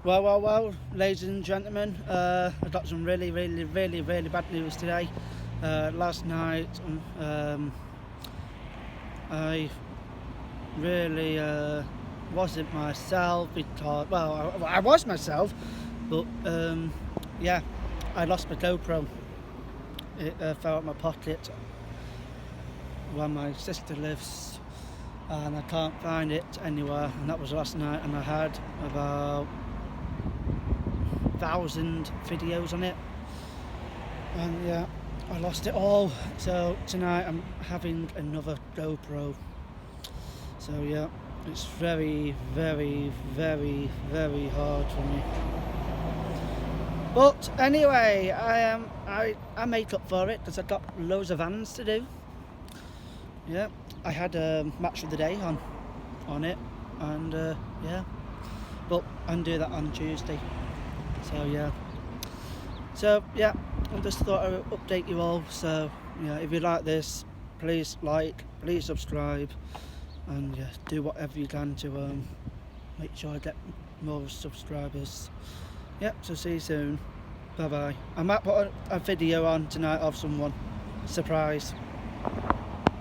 Well, ladies and gentlemen, I've got some really bad news today. Last night, I really wasn't myself because, well, I was myself, but yeah, I lost my GoPro. It fell out my pocket where my sister lives, and I can't find it anywhere, and that was last night, and I had about 1,000 videos on it, and yeah, I lost it all. So tonight I'm having another GoPro. So yeah, it's very hard for me. But anyway, I make up for it because I've got loads of vans to do. Yeah, I had a match of the day on it, and yeah, but I'll do that on Tuesday. So yeah, I just thought I would update you all. So yeah, if you like this, please like, please subscribe, and yeah, do whatever you can to make sure I get more subscribers. Yeah, so see you soon. Bye bye. I might put a video on tonight of someone. Surprise.